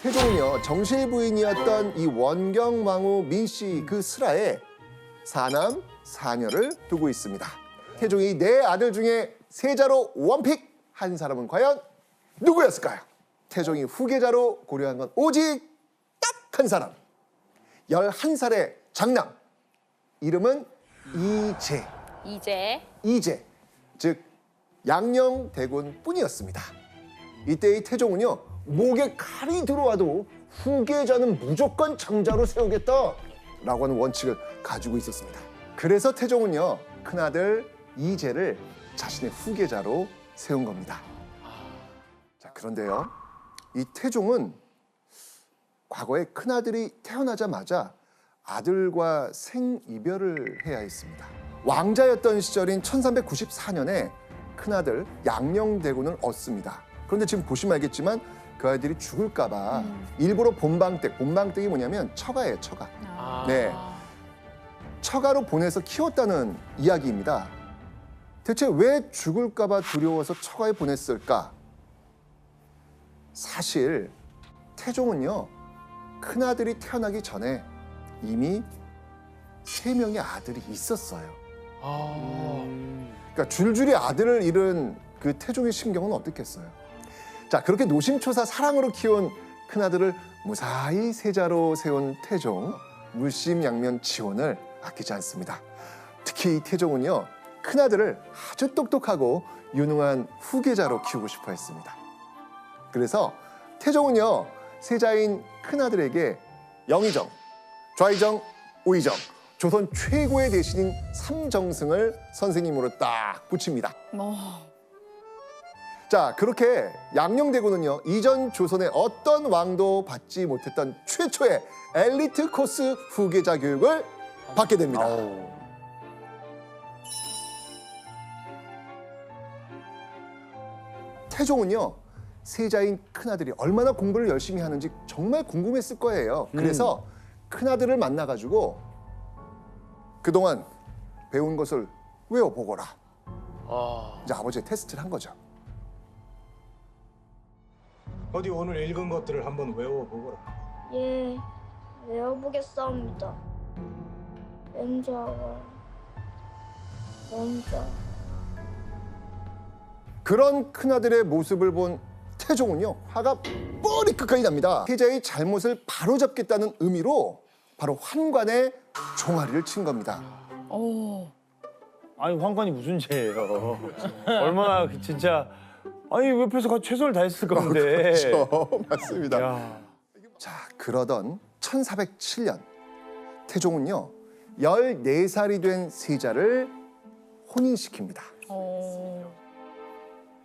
태종은요 정실 부인이었던 이 원경왕후 민씨 그 슬하에 사남 사녀를 두고 있습니다. 태종이 네 아들 중에 세자로 원픽한 사람은 과연 누구였을까요? 태종이 후계자로 고려한 건 오직 딱 한 사람. 11살의 장남. 이름은 이재. 이재. 즉 양녕대군뿐이었습니다. 이때의 태종은요 목에 칼이 들어와도 후계자는 무조건 장자로 세우겠다라고 하는 원칙을 가지고 있었습니다. 그래서 태종은요 큰아들 이재를 자신의 후계자로 세운 겁니다. 자, 그런데요 이 태종은 과거에 큰아들이 태어나자마자 아들과 생이별을 해야 했습니다. 왕자였던 시절인 1394년에 큰아들 양녕대군을 얻습니다. 그런데 지금 보시면 알겠지만 그 아이들이 죽을까 봐 일부러 본방댁이 뭐냐면 처가예요, 처가. 네, 처가로 보내서 키웠다는 이야기입니다. 대체 왜 죽을까 봐 두려워서 처가에 보냈을까? 사실 태종은요 큰아들이 태어나기 전에 이미 3명의 아들이 있었어요. 그러니까 줄줄이 아들을 잃은 그 태종의 심경은 어떻겠어요? 자, 그렇게 노심초사 사랑으로 키운 큰아들을 무사히 세자로 세운 태종, 물심양면 지원을 아끼지 않습니다. 특히 이 태종은요 큰아들을 아주 똑똑하고 유능한 후계자로 키우고 싶어 했습니다. 그래서 태종은요 세자인 큰아들에게 영의정, 좌의정, 우의정, 조선 최고의 대신인 삼정승을 선생님으로 딱 붙입니다. 자, 그렇게 양녕대군은요 이전 조선의 어떤 왕도 받지 못했던 최초의 엘리트 코스 후계자 교육을 받게 됩니다. 태종은요 세자인 큰아들이 얼마나 공부를 열심히 하는지 정말 궁금했을 거예요. 그래서 큰아들을 만나가지고 그동안 배운 것을 외워보거라. 이제 아버지의 테스트를 한 거죠. 어디 오늘 읽은 것들을 한번 외워보거라. 예, 외워보겠사옵니다. 맹자와 원자. 그런 큰아들의 모습을 본 태종은요 화가 머리끝까지 납니다. 세자의 잘못을 바로잡겠다는 의미로 바로 환관에 종아리를 친 겁니다. 아니 황관이 무슨 죄예요? 얼마나 진짜 아니 옆에서 같이 최선을 다했을 건데. 그렇죠. 맞습니다. 야. 자, 그러던 1407년 태종은요 14살이 된 세자를 혼인시킵니다.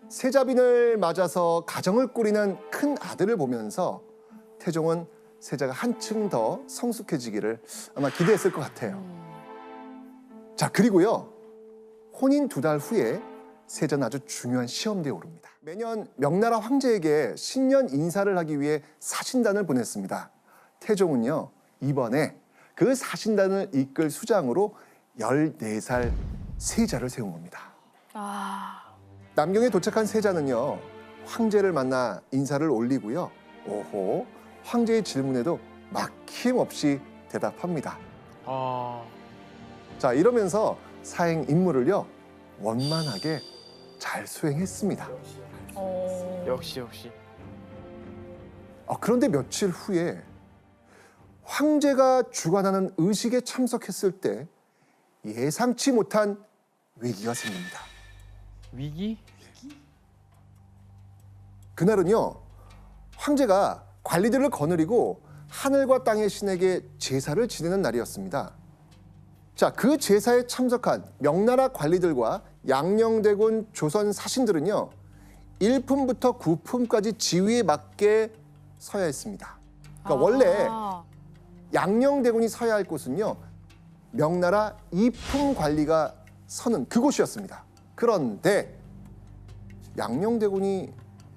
세자빈을 맞아서 가정을 꾸리는 큰 아들을 보면서 태종은 세자가 한층 더 성숙해지기를 아마 기대했을 것 같아요. 자, 그리고요 혼인 2달 후에 세자는 아주 중요한 시험대에 오릅니다. 매년 명나라 황제에게 신년 인사를 하기 위해 사신단을 보냈습니다. 태종은요 이번에 그 사신단을 이끌 수장으로 14살 세자를 세운 겁니다. 남경에 도착한 세자는요 황제를 만나 인사를 올리고요 오호 황제의 질문에도 막힘없이 대답합니다. 자, 이러면서 사행 임무를요 원만하게 잘 수행했습니다. 역시. 그런데 며칠 후에 황제가 주관하는 의식에 참석했을 때 예상치 못한 위기가 생깁니다. 위기? 그날은요 황제가 관리들을 거느리고 하늘과 땅의 신에게 제사를 지내는 날이었습니다. 자, 그 제사에 참석한 명나라 관리들과 양녕대군 조선 사신들은요 1품부터 9품까지 지위에 맞게 서야 했습니다. 그러니까 원래 양녕대군이 서야 할 곳은요 명나라 2품 관리가 서는 그곳이었습니다. 그런데 양녕대군이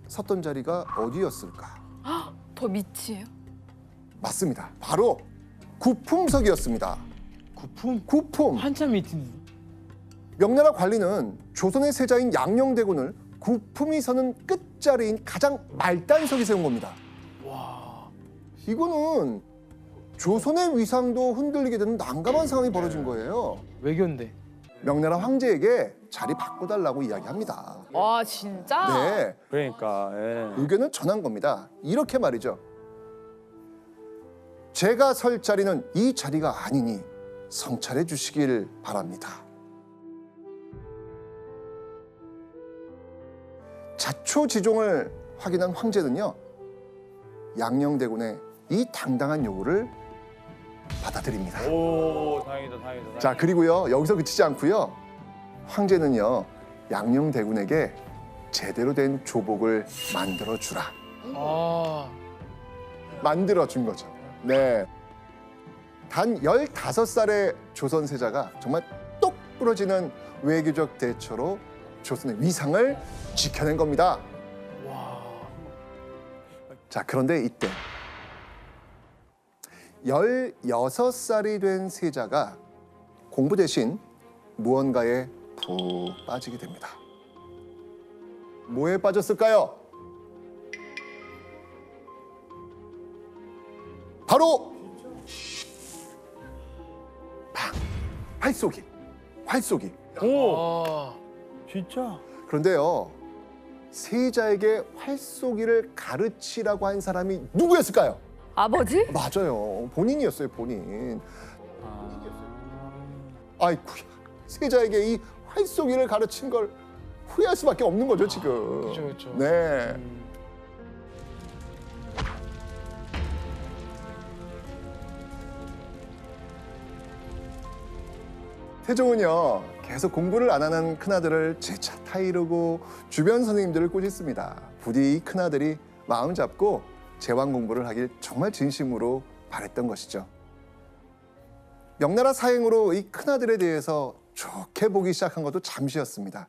섰던 자리가 어디였을까? 더 밑이에요? 맞습니다. 바로 9품석이었습니다. 9품? 9품. 한참 밑인데. 명나라 관리는 조선의 세자인 양녕대군을 9품이 서는 끝자리인 가장 말단석에 세운 겁니다. 이거는 조선의 위상도 흔들리게 되는 난감한 상황이 벌어진 거예요. 외교인데. 명나라 황제에게 자리 바꿔달라고 이야기합니다. 와 진짜? 네, 그러니까. 예. 의견은 전한 겁니다. 이렇게 말이죠. 제가 설 자리는 이 자리가 아니니 성찰해 주시길 바랍니다. 자초지종을 확인한 황제는요, 양녕대군의 이 당당한 요구를 받아들입니다. 오, 다행이다. 자, 그리고요, 여기서 그치지 않고요, 황제는요, 양녕대군에게 제대로 된 조복을 만들어 주라. 아. 만들어 준 거죠. 네. 단 15살의 조선 세자가 정말 똑 부러지는 외교적 대처로 조선의 위상을 지켜낸 겁니다. 와. 자, 그런데 이때 16살이 된 세자가 공부 대신 무언가에 푹 빠지게 됩니다. 뭐에 빠졌을까요? 바로 팡! 활쏘기. 오, 아. 진짜? 그런데요, 세자에게 활쏘기를 가르치라고 한 사람이 누구였을까요? 아버지? 맞아요, 본인이었어요, 본인. 아. 아이쿠야, 세자에게 이 활쏘기를 가르친 걸 후회할 수밖에 없는 거죠, 지금. 그렇죠. 네. 태종은요, 계속 공부를 안 하는 큰아들을 재차 타이르고 주변 선생님들을 꾸짖습니다. 부디 이 큰아들이 마음 잡고 제왕 공부를 하길 정말 진심으로 바랬던 것이죠. 명나라 사행으로 이 큰아들에 대해서 좋게 보기 시작한 것도 잠시였습니다.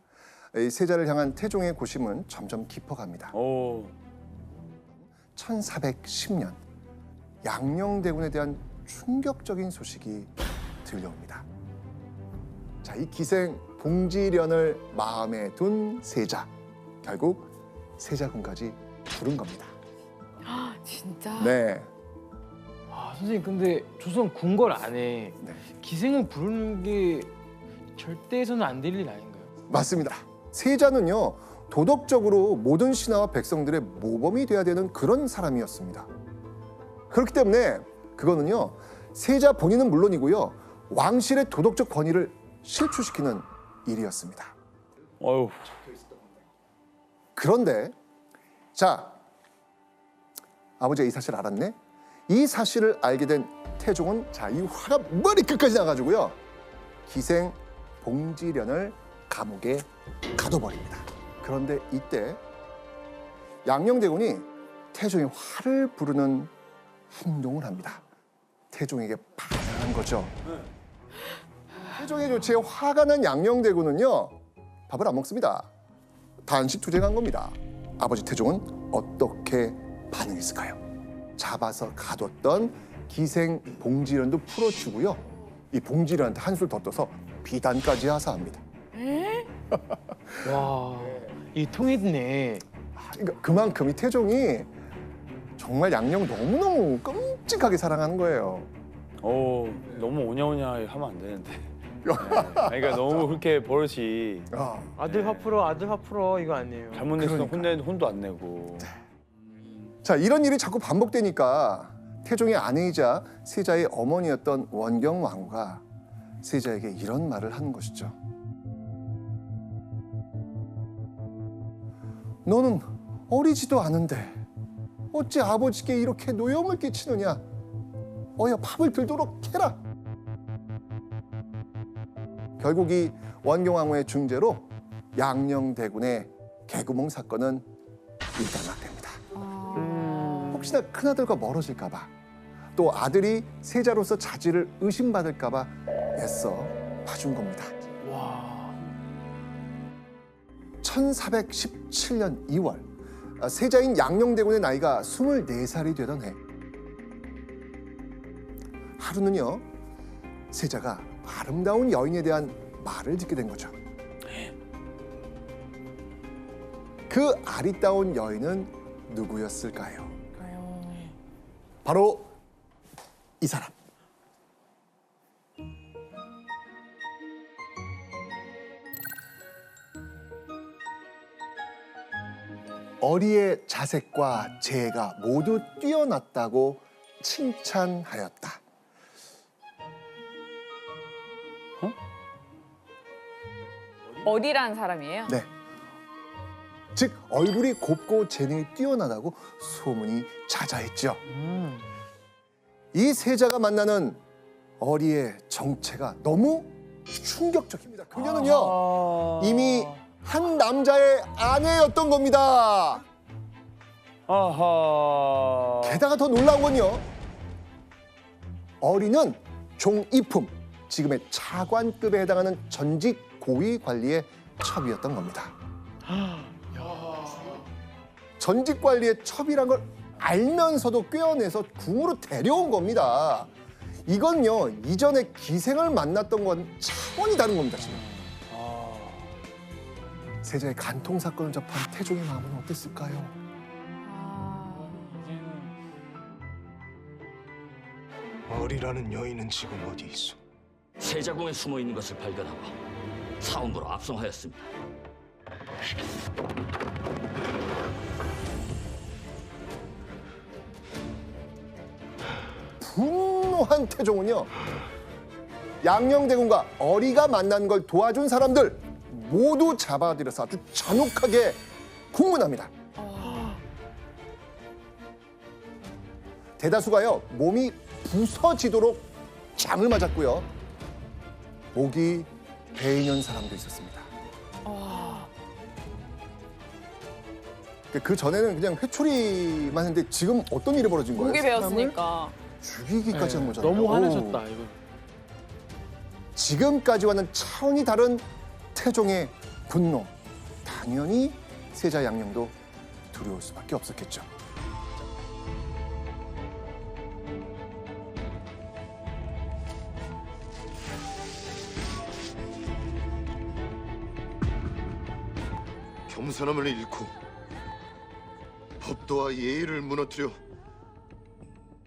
이 세자를 향한 태종의 고심은 점점 깊어갑니다. 오. 1410년 양녕대군에 대한 충격적인 소식이 들려옵니다. 자, 이 기생 봉지련을 마음에 둔 세자, 결국 세자군까지 부른 겁니다. 진짜? 네, 아, 선생님 근데 조선 궁궐 안에 네. 기생을 부르는 게 절대 해서는 안 될 일 아닌가요? 맞습니다. 세자는요, 도덕적으로 모든 신하와 백성들의 모범이 돼야 되는 그런 사람이었습니다. 그렇기 때문에 그거는요, 세자 본인은 물론이고요, 왕실의 도덕적 권위를 실추시키는 일이었습니다. 어휴. 그런데 자, 아버지가 이 사실을 알았네. 이 사실을 알게 된 태종은 이 화가 머리끝까지 나가지고요, 기생 봉지련을 감옥에 가둬버립니다. 그런데 이때 양녕대군이 태종의 화를 부르는 행동을 합니다. 태종에게 반항한 거죠. 태종의 조치에 화가 난 양녕대군은요, 밥을 안 먹습니다. 단식 투쟁한 겁니다. 아버지 태종은 어떻게 반응했을까요? 잡아서 가뒀던 기생 봉지련도 풀어주고요, 이 봉지련한테 한술 더 떠서 비단까지 하사합니다. 와. 이 통했네. 그러니까 그만큼 이 태종이 정말 양녕 너무너무 끔찍하게 사랑하는 거예요. 오, 너무 오냐오냐 하면 안 되는데. 네. 그러니까 너무 그렇게 버릇이 아, 아들 화풀어 이거 아니에요. 잘못냈으면 그러니까. 혼도 안 내고. 자, 이런 일이 자꾸 반복되니까 태종의 아내이자 세자의 어머니였던 원경왕후가 세자에게 이런 말을 하는 것이죠. 너는 어리지도 않은데 어찌 아버지께 이렇게 노여움을 끼치느냐? 어여 밥을 들도록 해라. 결국 이 원경왕후의 중재로 양녕대군의 개구멍 사건은 일단락됩니다. 혹시나 큰아들과 멀어질까 봐, 또 아들이 세자로서 자질을 의심받을까 봐 애써 봐준 겁니다. 와. 1417년 2월 세자인 양녕대군의 나이가 24살이 되던 해, 하루는요, 세자가 아름다운 여인에 대한 말을 듣게 된 거죠. 그 아리따운 여인은 누구였을까요? 바로 이 사람. 어리의 자색과 재해가 모두 뛰어났다고 칭찬하였다. 어리란 사람이에요? 네. 즉 얼굴이 곱고 재능이 뛰어나다고 소문이 자자했죠. 이 세자가 만나는 어리의 정체가 너무 충격적입니다. 그녀는요 이미 한 남자의 아내였던 겁니다. 아하. 게다가 더 놀라운 건요, 어리는 종이품, 지금의 차관급에 해당하는 전직 고위 관리의 첩이었던 겁니다. 전직 관리의 첩이란 걸 알면서도 꿰어내서 궁으로 데려온 겁니다. 이건요 이전에 기생을 만났던 건 차원이 다른 겁니다. 지금 세자의 간통 사건을 접한 태종의 마음은 어땠을까요? 어리라는 여인은 지금 어디 있어? 세자궁에 숨어 있는 것을 발견하고 사원부로 압송하였습니다. 분노한 태종은요 양녕대군과 어리가 만난 걸 도와준 사람들 모두 잡아들여서 아주 잔혹하게 국문합니다. 대다수가요 몸이 부서지도록 장을 맞았고요, 목이 베이는 사람도 있었습니다. 그 전에는 그냥 회초리만 했는데 지금 어떤 일이 벌어진 거예요? 목이 사람을 배웠으니까. 죽이기까지 한 거잖아요. 너무 화내셨다 이거. 지금까지와는 차원이 다른 태종의 분노. 당연히 세자 양녕도 두려울 수밖에 없었겠죠. 겸손함을 잃고 법도와 예의를 무너뜨려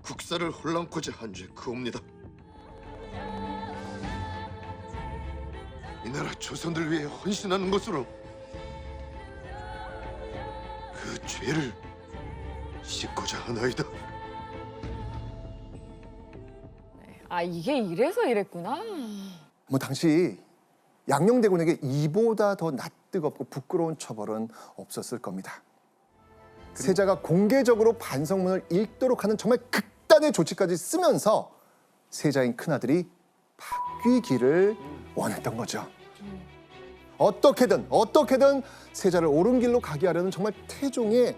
국사를 혼란코자 한 죄 그옵니다. 이 나라 조선들 위해 헌신하는 것으로 그 죄를 씻고자 하나이다. 아, 이게 이래서 이랬구나. 뭐 당시 양녕대군에게 이보다 더 낯뜨겁고 부끄러운 처벌은 없었을 겁니다. 세자가 공개적으로 반성문을 읽도록 하는 정말 극단의 조치까지 쓰면서 세자인 큰아들이 바뀌기를 원했던 거죠. 어떻게든 세자를 옳은 길로 가게 하려는 정말 태종의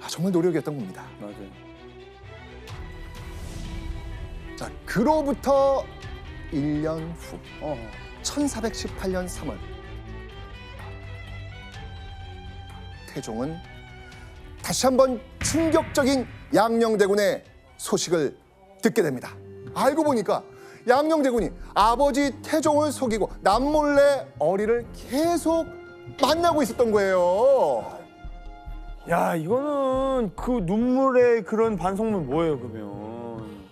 정말 노력이었던 겁니다. 맞아요. 자, 그로부터 1년 후 어. 1418년 3월 태종은 다시 한번 충격적인 양녕대군의 소식을 듣게 됩니다. 알고 보니까 양녕대군이 아버지 태종을 속이고 남몰래 어리를 계속 만나고 있었던 거예요. 야, 이거는 그 눈물의 그런 반성문 뭐예요, 그러면?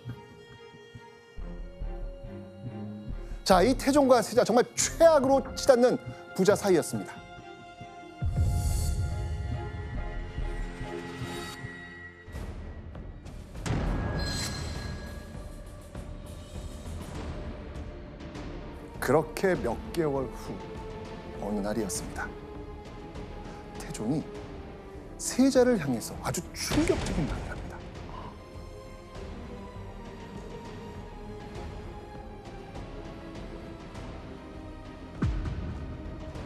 자, 이 태종과 세자 정말 최악으로 치닫는 부자 사이였습니다. 그렇게 몇 개월 후 어느 날이었습니다. 태종이 세자를 향해서 아주 충격적인 말을 합니다.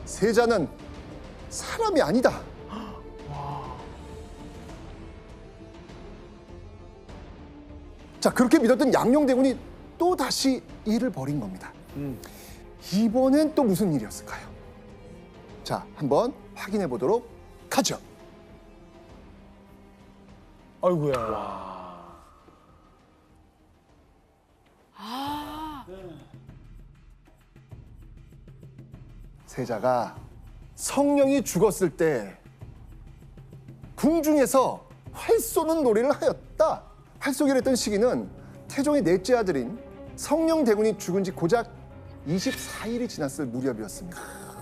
세자는 사람이 아니다. 자, 그렇게 믿었던 양녕대군이 또 다시 일을 벌인 겁니다. 이번엔 또 무슨 일이었을까요? 자, 한번 확인해 보도록 하죠. 아이고야. 세자가 성령이 죽었을 때 궁중에서 활 쏘는 놀이를 하였다. 활쏘기를 했던 시기는 태종의 넷째 아들인 성령대군이 죽은 지 고작 24일이 지났을 무렵이었습니다.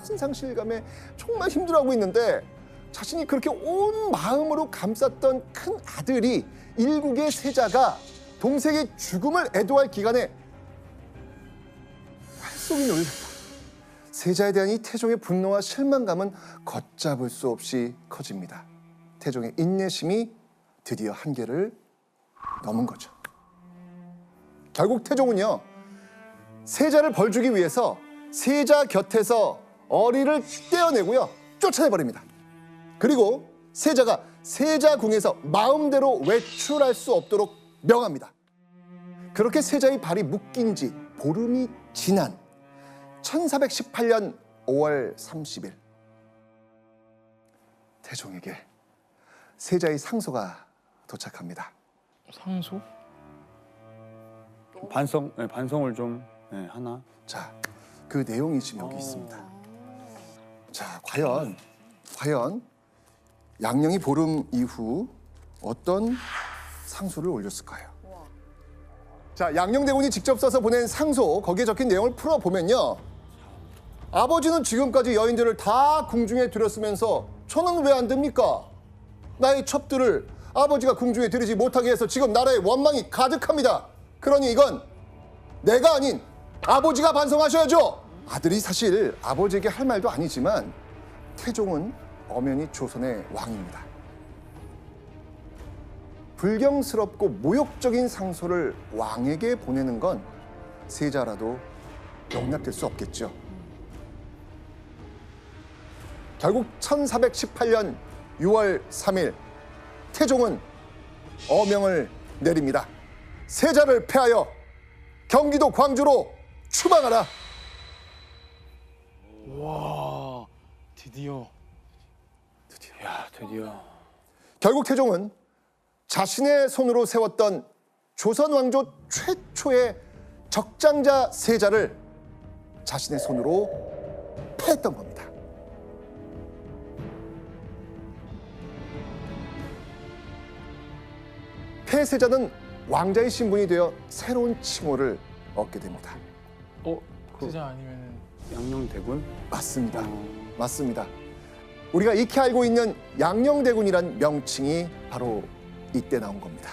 큰 상실감에 정말 힘들어하고 있는데 자신이 그렇게 온 마음으로 감쌌던 큰 아들이 일국의 세자가 동생의 죽음을 애도할 기간에 활쏘기 놀렸다. 세자에 대한 이 태종의 분노와 실망감은 걷잡을 수 없이 커집니다. 태종의 인내심이 드디어 한계를 넘은 거죠. 결국 태종은요, 세자를 벌주기 위해서 세자 곁에서 어리를 떼어내고요, 쫓아내버립니다. 그리고 세자가 세자궁에서 마음대로 외출할 수 없도록 명합니다. 그렇게 세자의 발이 묶인 지 보름이 지난 1418년 5월 30일 태종에게 세자의 상소가 도착합니다. 상소? 반성을 좀 하나. 자, 그 내용이 지금 여기 있습니다. 자, 과연 양녕이 보름 이후 어떤 상소를 올렸을까요? 자, 양녕대군이 직접 써서 보낸 상소, 거기에 적힌 내용을 풀어보면요, 아버지는 지금까지 여인들을 다 궁중에 들였으면서 저는 왜 안 됩니까? 나의 첩들을 아버지가 궁중에 들이지 못하게 해서 지금 나라에 원망이 가득합니다. 그러니 이건 내가 아닌 아버지가 반성하셔야죠. 아들이 사실 아버지에게 할 말도 아니지만 태종은 엄연히 조선의 왕입니다. 불경스럽고 모욕적인 상소를 왕에게 보내는 건 세자라도 용납될 수 없겠죠. 결국 1418년 6월 3일 태종은 어명을 내립니다. 세자를 폐하여 경기도 광주로 추방하라. 와, 드디어. 야, 드디어. 결국 태종은 자신의 손으로 세웠던 조선 왕조 최초의 적장자 세자를 자신의 손으로 패했던 겁니다. 폐세자는 왕자의 신분이 되어 새로운 칭호를 얻게 됩니다. 세자 아니면은 양녕대군? 맞습니다. 맞습니다. 우리가 익히 알고 있는 양녕대군이란 명칭이 바로 이때 나온 겁니다.